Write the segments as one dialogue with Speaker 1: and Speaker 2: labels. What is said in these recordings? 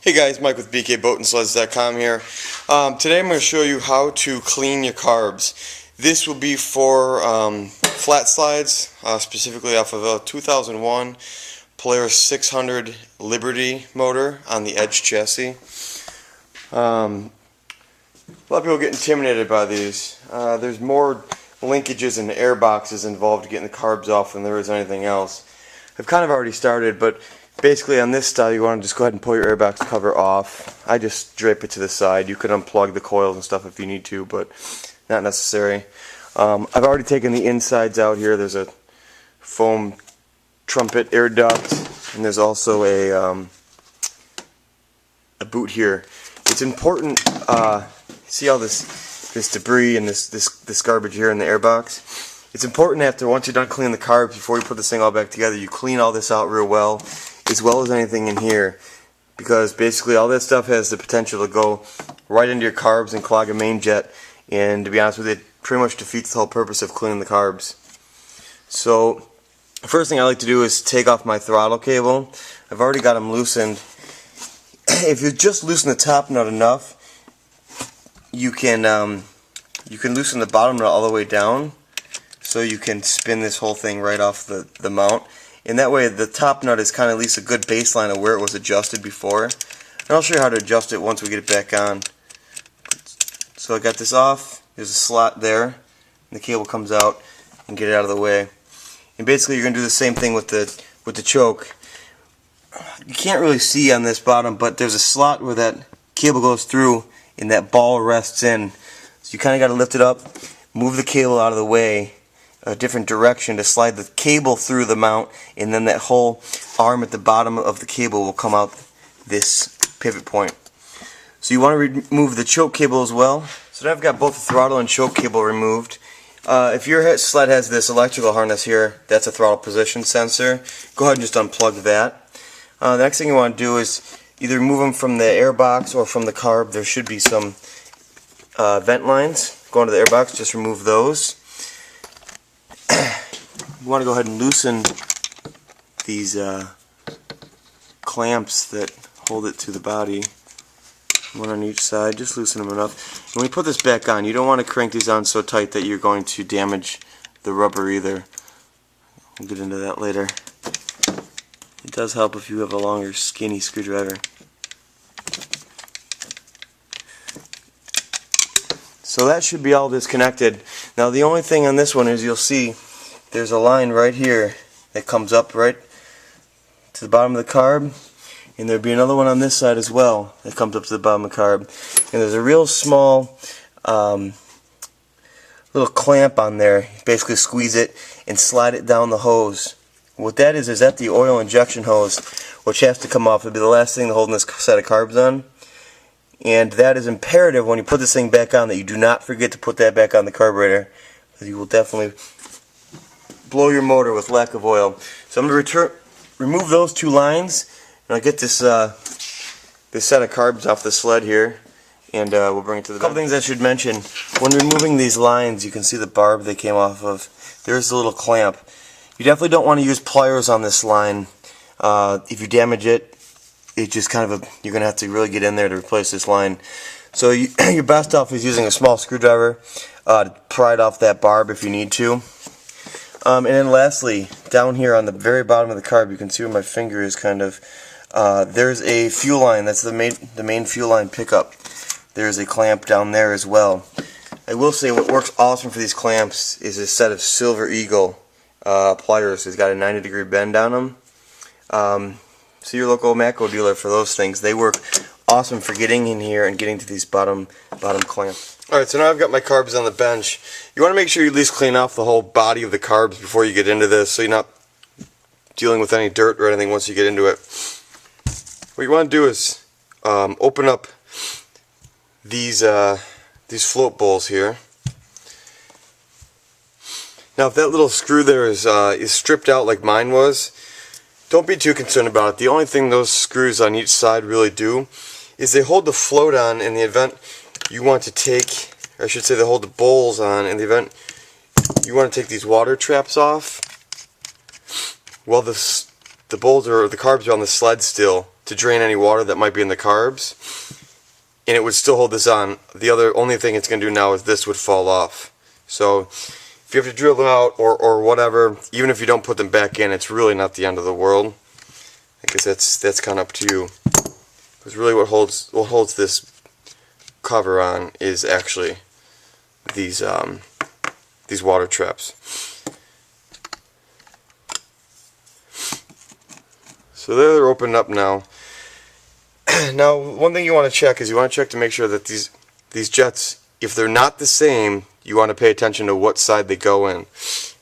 Speaker 1: Hey guys, Mike with bkboatandsleds.com here. Today I'm going to show you how to clean your carbs. This will be for flat slides, specifically off of a 2001 Polaris 600 Liberty motor on the Edge chassis. A lot of people get intimidated by these. There's more linkages and air boxes involved to getting the carbs off than there is anything else. I've kind of already started, but basically on this style you want to just go ahead and pull your airbox cover off. I just drape it to the side. You could unplug the coils and stuff if you need to, but not necessary. I've already taken the insides out here. There's a foam trumpet air duct, and there's also a boot here. It's important, see all this debris and this garbage here in the airbox? It's important after, once you're done cleaning the carbs, before you put this thing all back together, you clean all this out real well, as well as anything in here, because basically all that stuff has the potential to go right into your carbs and clog a main jet, and to be honest with you, it pretty much defeats the whole purpose of cleaning the carbs. So the first thing I like to do is take off my throttle cable. I've already got them loosened. If you just loosen the top nut enough, you can loosen the bottom nut all the way down, so you can spin this whole thing right off the mount. And that way the top nut is kind of at least a good baseline of where it was adjusted before. And I'll show you how to adjust it once we get it back on. So I got this off. There's a slot there, and the cable comes out, and get it out of the way. And basically you're going to do the same thing with the choke. You can't really see on this bottom, but there's a slot where that cable goes through and that ball rests in. So you kind of got to lift it up, move the cable out of the way a different direction to slide the cable through the mount, and then that whole arm at the bottom of the cable will come out this pivot point. So you want to remove the choke cable as well. So now I've got both the throttle and choke cable removed. If your sled has this electrical harness here, that's a throttle position sensor. Go ahead and just unplug that. The next thing you want to do is either remove them from the airbox or from the carb. There should be some vent lines going to the airbox. Just remove those. You want to go ahead and loosen these clamps that hold it to the body. One on each side. Just loosen them enough. When we put this back on, you don't want to crank these on so tight that you're going to damage the rubber either. We'll get into that later. It does help if you have a longer, skinny screwdriver. So that should be all disconnected. Now the only thing on this one is you'll see there's a line right here that comes up right to the bottom of the carb, and there'll be another one on this side as well that comes up to the bottom of the carb. And there's a real small little clamp on there. Basically squeeze it and slide it down the hose. What that is that the oil injection hose, which has to come off. It'll be the last thing holding this set of carbs on. And that is imperative when you put this thing back on, that you do not forget to put that back on the carburetor, because you will definitely blow your motor with lack of oil. So I'm going to remove those two lines, and I'll get this this set of carbs off the sled here, and we'll bring it to the back. A couple things I should mention. When removing these lines, you can see the barb they came off of. There's the little clamp. You definitely don't want to use pliers on this line. If you damage it, it's just kind of you're going to have to really get in there to replace this line. So you're best off is using a small screwdriver to pry it off that barb if you need to. And then lastly, down here on the very bottom of the carb, you can see where my finger is kind of, there's a fuel line. That's the main fuel line pickup. There's a clamp down there as well. I will say what works awesome for these clamps is a set of Silver Eagle pliers. It's got a 90-degree bend on them. See your local Matco dealer for those things. They work awesome for getting in here and getting to these bottom clamps. Alright, so now I've got my carbs on the bench. You want to make sure you at least clean off the whole body of the carbs before you get into this, so you're not dealing with any dirt or anything once you get into it. What you want to do is open up these float bowls here. Now if that little screw there is stripped out like mine was, don't be too concerned about it. The only thing those screws on each side really do is they hold the float on in the event you want to take, or I should say they hold the bowls on in the event you want to take these water traps off. Well, the bowls or the carbs are on the sled still. to drain any water that might be in the carbs, and it would still hold this on. The only thing it's going to do now is this would fall off. So if you have to drill them out or whatever, even if you don't put them back in, it's really not the end of the world. I guess that's kind of up to you. Because really what holds this cover on is actually these water traps. So they're opened up now. Now, one thing you want to check is you want to check to make sure that these jets, if they're not the same, you want to pay attention to what side they go in.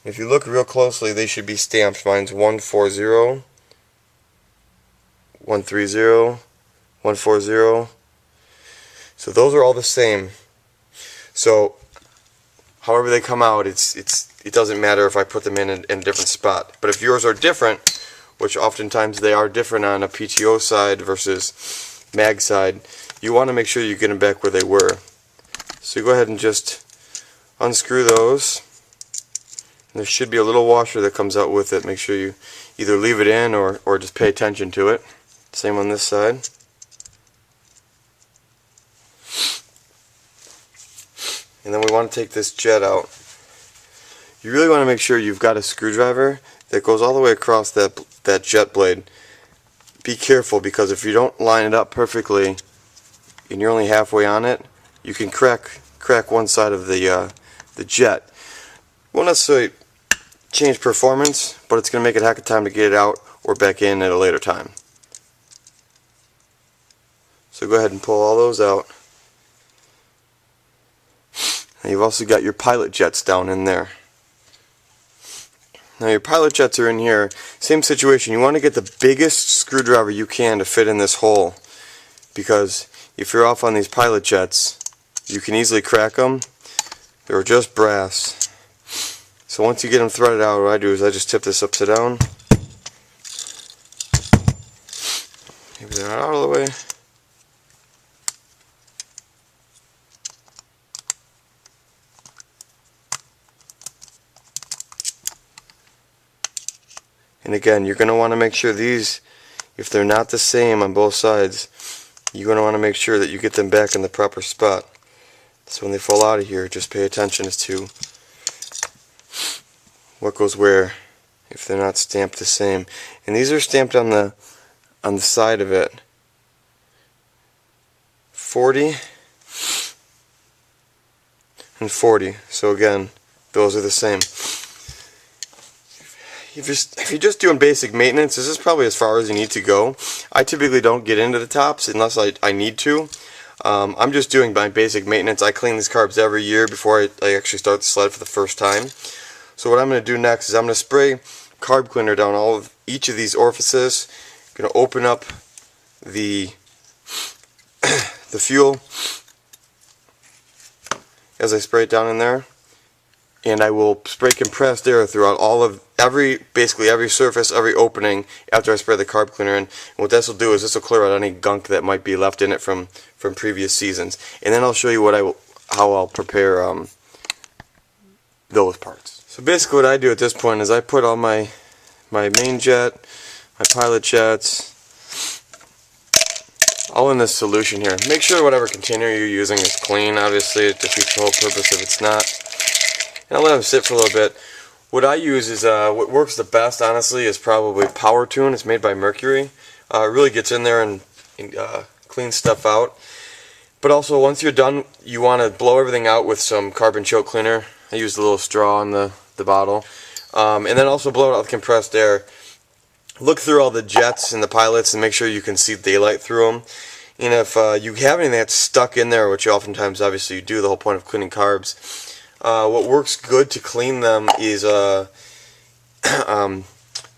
Speaker 1: If you look real closely, they should be stamped. Mine's 140, 130, 140. So those are all the same. So however they come out, it doesn't matter if I put them in a different spot. But if yours are different, which oftentimes they are different on a PTO side versus mag side, you want to make sure you get them back where they were. So you go ahead and just unscrew those. And there should be a little washer that comes out with it. Make sure you either leave it in or just pay attention to it. Same on this side. And then we want to take this jet out. You really want to make sure you've got a screwdriver that goes all the way across that jet blade. Be careful, because if you don't line it up perfectly and you're only halfway on it, you can crack one side of the jet. Won't necessarily change performance, but it's going to make it a heck of time to get it out or back in at a later time. So go ahead and pull all those out. And you've also got your pilot jets down in there. Now your pilot jets are in here. Same situation. You want to get the biggest screwdriver you can to fit in this hole, because if you're off on these pilot jets, you can easily crack them. They're just brass. So once you get them threaded out, what I do is I just tip this upside down. Maybe they're not out of the way. And again, you're going to want to make sure these, if they're not the same on both sides, you're going to want to make sure that you get them back in the proper spot. So when they fall out of here, just pay attention as to what goes where if they're not stamped the same. And these are stamped on the side of it. 40 and 40. So again, those are the same. If you're just doing basic maintenance, this is probably as far as you need to go. I typically don't get into the tops unless I need to. I'm just doing my basic maintenance. I clean these carbs every year before I actually start the sled for the first time. So what I'm going to do next is I'm going to spray carb cleaner down each of these orifices. I'm going to open up the fuel as I spray it down in there. And I will spray compressed air throughout basically every surface, every opening after I spray the carb cleaner in. And what this will do is this will clear out any gunk that might be left in it from previous seasons. And then I'll show you how I'll prepare those parts. So basically what I do at this point is I put all my main jet, my pilot jets, all in this solution here. Make sure whatever container you're using is clean, obviously, to defeats the whole purpose if it's not. And I'll let them sit for a little bit. What I use is, what works the best, honestly, is probably Power Tune. It's made by Mercury. It really gets in there and cleans stuff out. But also, once you're done, you want to blow everything out with some carbon choke cleaner. I use a little straw in the bottle. And then also blow it out with compressed air. Look through all the jets and the pilots and make sure you can see daylight through them. And if you have anything that's stuck in there, which oftentimes, obviously, you do, the whole point of cleaning carbs, what works good to clean them is they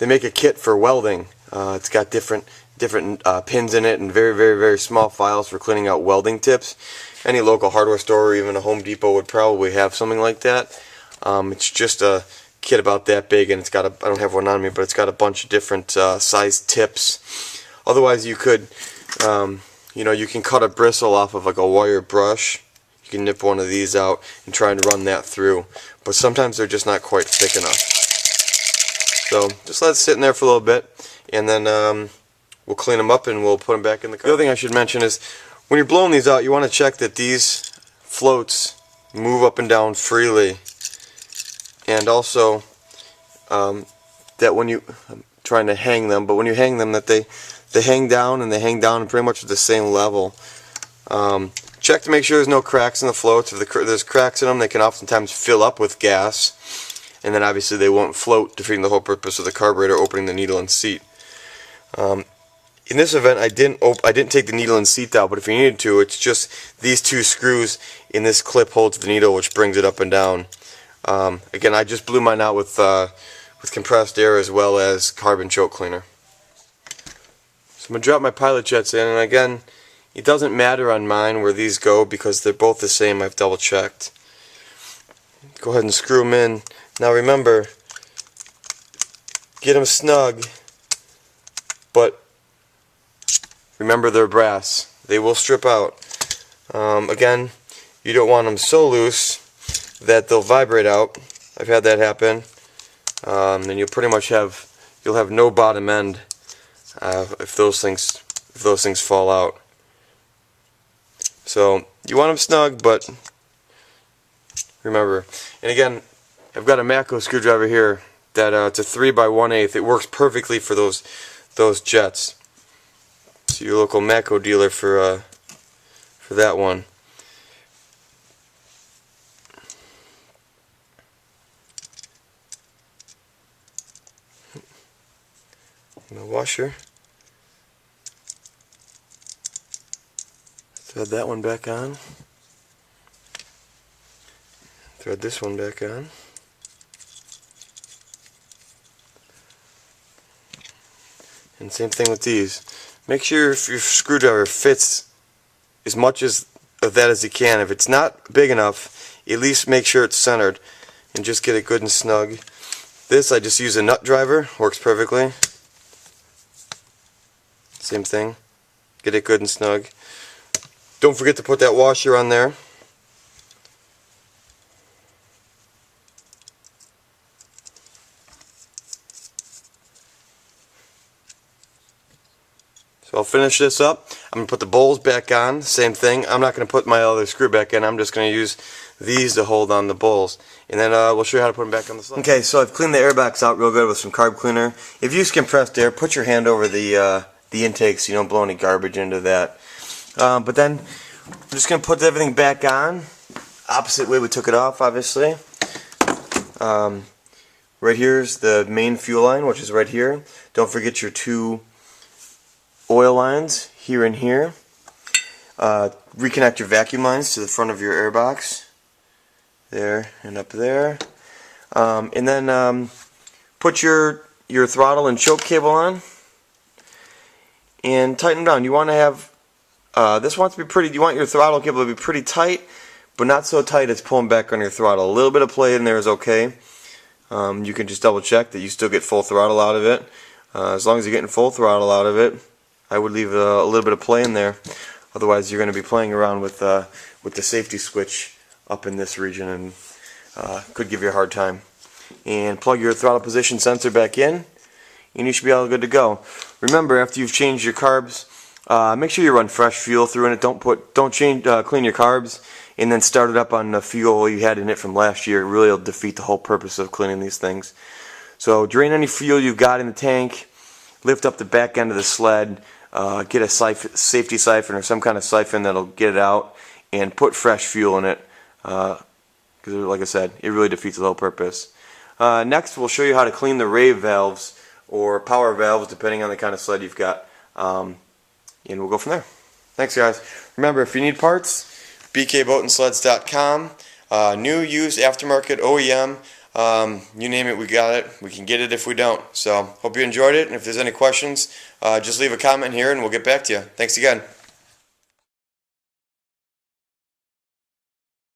Speaker 1: make a kit for welding. It's got different pins in it and very, very, very small files for cleaning out welding tips. Any local hardware store or even a Home Depot would probably have something like that. It's just a kit about that big, and it's got I don't have one on me, but it's got a bunch of different size tips. Otherwise, you could, you can cut a bristle off of like a wire brush. You can nip one of these out and try and run that through, but sometimes they're just not quite thick enough. So just let it sit in there for a little bit, and then we'll clean them up and we'll put them back in the car. The other thing I should mention is when you're blowing these out, you want to check that these floats move up and down freely, and also that when you, I'm trying to hang them, but when you hang them, that they hang down, and they hang down pretty much at the same level. Check to make sure there's no cracks in the floats. If there's cracks in them, they can oftentimes fill up with gas, and then obviously they won't float, defeating the whole purpose of the carburetor opening the needle and seat. In this event, I didn't take the needle and seat out, but if you needed to, it's just these two screws in this clip holds the needle, which brings it up and down. Again, I just blew mine out with compressed air as well as carbon choke cleaner. So I'm going to drop my pilot jets in, and again, it doesn't matter on mine where these go because they're both the same. I've double checked. Go ahead and screw them in. Now remember, get them snug, but remember they're brass. They will strip out. Again, you don't want them so loose that they'll vibrate out. I've had that happen. And you'll pretty much have no bottom end if those things fall out. So you want them snug, but remember. And again, I've got a Matco screwdriver here that it's a 3x1/8. It works perfectly for those jets. So your local Matco dealer for that one. And the washer. Thread that one back on. Thread this one back on. And same thing with these. Make sure if your screwdriver fits as much of that as you can. If it's not big enough, at least make sure it's centered and just get it good and snug. This I just use a nut driver, works perfectly. Same thing. Get it good and snug. Don't forget to put that washer on there. So I'll finish this up. I'm going to put the bowls back on. Same thing. I'm not going to put my other screw back in. I'm just going to use these to hold on the bowls. And then we'll show you how to put them back on the slide. Okay, so I've cleaned the airbox out real good with some carb cleaner. If you use compressed air, put your hand over the intake so you don't blow any garbage into that. But then I'm just going to put everything back on. Opposite way we took it off, obviously. Right here's the main fuel line, which is right here. Don't forget your two oil lines here and here. Reconnect your vacuum lines to the front of your airbox. There and up there. And then put your throttle and choke cable on. And tighten down. You want to have this wants to be pretty. You want your throttle cable to be pretty tight, but not so tight it's pulling back on your throttle. A little bit of play in there is okay. You can just double check that you still get full throttle out of it. As long as you're getting full throttle out of it, I would leave a little bit of play in there. Otherwise, you're going to be playing around with the safety switch up in this region and could give you a hard time. And plug your throttle position sensor back in, and you should be all good to go. Remember, after you've changed your carbs, make sure you run fresh fuel through in it. Don't clean your carbs and then start it up on the fuel you had in it from last year. It really will defeat the whole purpose of cleaning these things. So drain any fuel you've got in the tank, lift up the back end of the sled, get a safety siphon or some kind of siphon that'll get it out, and put fresh fuel in it. Because like I said, it really defeats the whole purpose. Next, we'll show you how to clean the rave valves or power valves, depending on the kind of sled you've got. And we'll go from there. Thanks, guys. Remember, if you need parts, bkboatandsleds.com. New, used, aftermarket, OEM, you name it, we got it. We can get it if we don't. So, hope you enjoyed it. And if there's any questions, just leave a comment here and we'll get back to you. Thanks again.